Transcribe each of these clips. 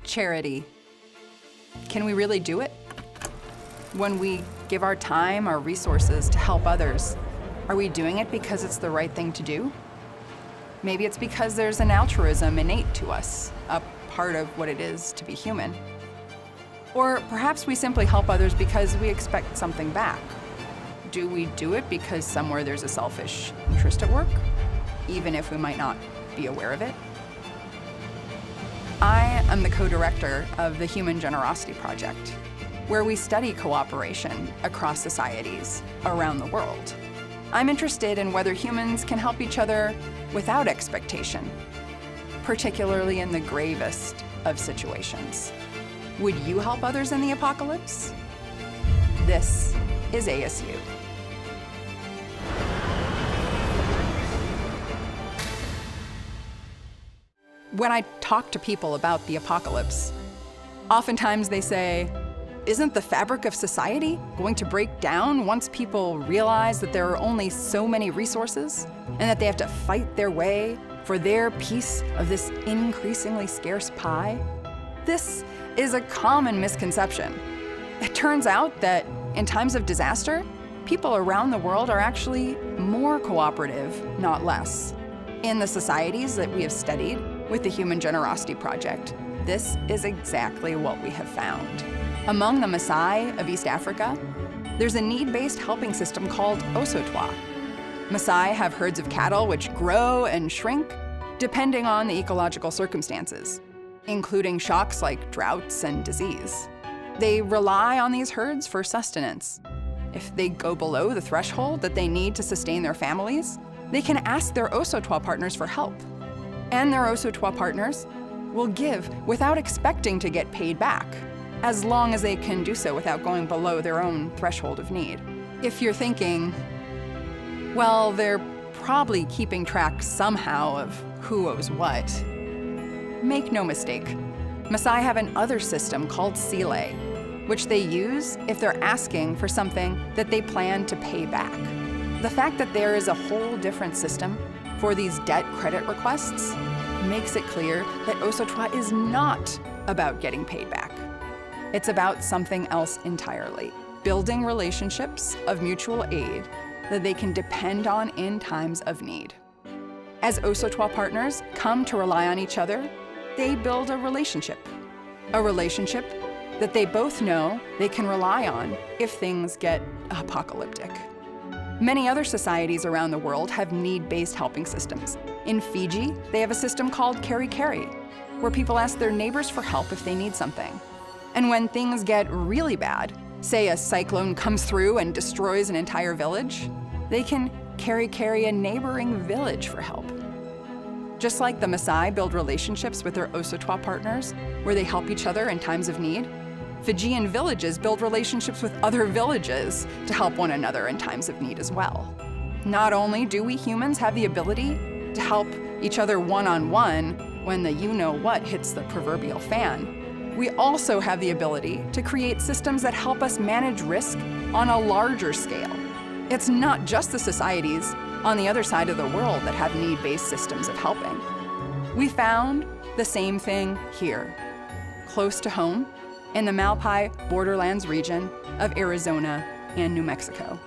Charity. Can we really do it? When we give our time, our resources to help others, are we doing it because it's the right thing to do? Maybe it's because there's an altruism innate to us, a part of what it is to be human. Or perhaps we simply help others because we expect something back. Do we do it because somewhere there's a selfish interest at work, even if we might not be aware of it? I am the co-director of the Human Generosity Project, where we study cooperation across societies around the world. I'm interested in whether humans can help each other without expectation, particularly in the gravest of situations. Would you help others in the apocalypse? This is ASU. When I talk to people about the apocalypse, oftentimes they say, isn't the fabric of society going to break down once people realize that there are only so many resources and that they have to fight their way for their piece of this increasingly scarce pie? This is a common misconception. It turns out that in times of disaster, people around the world are actually more cooperative, not less. In the societies that we have studied with the Human Generosity Project, this is exactly what we have found. Among the Maasai of East Africa, there's a need-based helping system called Osotwa. Maasai have herds of cattle which grow and shrink depending on the ecological circumstances, including shocks like droughts and disease. They rely on these herds for sustenance. If they go below the threshold that they need to sustain their families, they can ask their Osotwa partners for help. And their Osotwa partners will give without expecting to get paid back, as long as they can do so without going below their own threshold of need. If you're thinking, well, they're probably keeping track somehow of who owes what, make no mistake. Maasai have an other system called Sile, which they use if they're asking for something that they plan to pay back. The fact that there is a whole different system for these debt credit requests makes it clear that Osotwa is not about getting paid back. It's about something else entirely, building relationships of mutual aid that they can depend on in times of need. As Osotwa partners come to rely on each other, they build a relationship that they both know they can rely on if things get apocalyptic. Many other societies around the world have need-based helping systems. In Fiji, they have a system called Keri Keri, where people ask their neighbors for help if they need something. And when things get really bad, say a cyclone comes through and destroys an entire village, they can Keri Keri a neighboring village for help. Just like the Maasai build relationships with their Osotwa partners, where they help each other in times of need, Fijian villages build relationships with other villages to help one another in times of need as well. Not only do we humans have the ability to help each other one-on-one when the you-know-what hits the proverbial fan, we also have the ability to create systems that help us manage risk on a larger scale. It's not just the societies on the other side of the world that have need-based systems of helping. We found the same thing here, close to home, in the Malpai borderlands region of Arizona and New Mexico.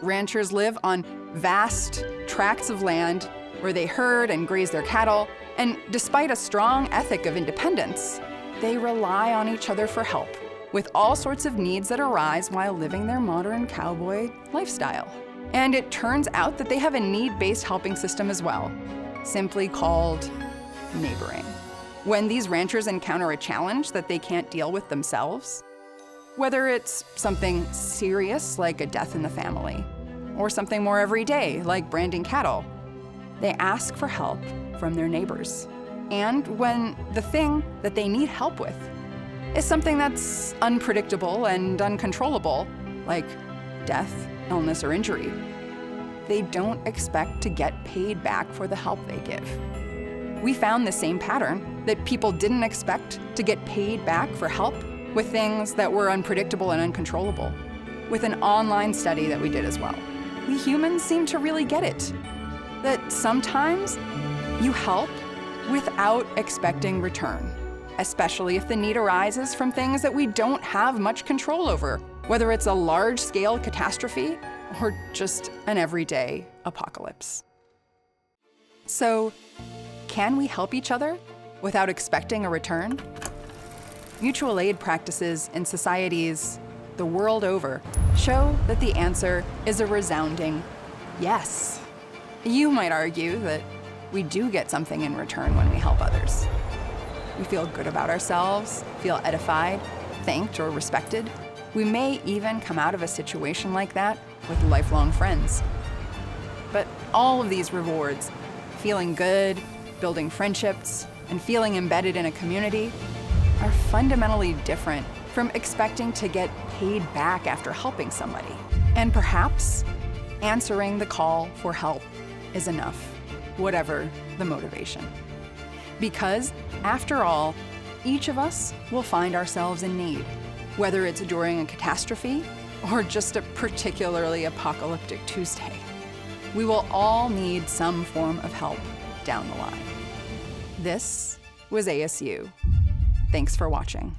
Ranchers live on vast tracts of land where they herd and graze their cattle, and despite a strong ethic of independence, they rely on each other for help with all sorts of needs that arise while living their modern cowboy lifestyle. And it turns out that they have a need-based helping system as well, simply called neighboring. When these ranchers encounter a challenge that they can't deal with themselves, whether it's something serious like a death in the family, or something more everyday like branding cattle, they ask for help from their neighbors. And when the thing that they need help with is something that's unpredictable and uncontrollable, like death, illness, or injury, they don't expect to get paid back for the help they give. We found the same pattern, that people didn't expect to get paid back for help with things that were unpredictable and uncontrollable, with an online study that we did as well. We humans seem to really get it, that sometimes you help without expecting return, especially if the need arises from things that we don't have much control over, whether it's a large-scale catastrophe or just an everyday apocalypse. So, can we help each other without expecting a return? Mutual aid practices in societies the world over show that the answer is a resounding yes. You might argue that we do get something in return when we help others. We feel good about ourselves, feel edified, thanked, or respected. We may even come out of a situation like that with lifelong friends. But all of these rewards, feeling good, building friendships, and feeling embedded in a community, are fundamentally different from expecting to get paid back after helping somebody. And perhaps answering the call for help is enough, whatever the motivation. Because, after all, each of us will find ourselves in need, whether it's during a catastrophe or just a particularly apocalyptic Tuesday. We will all need some form of help down the line. This was ASU. Thanks for watching.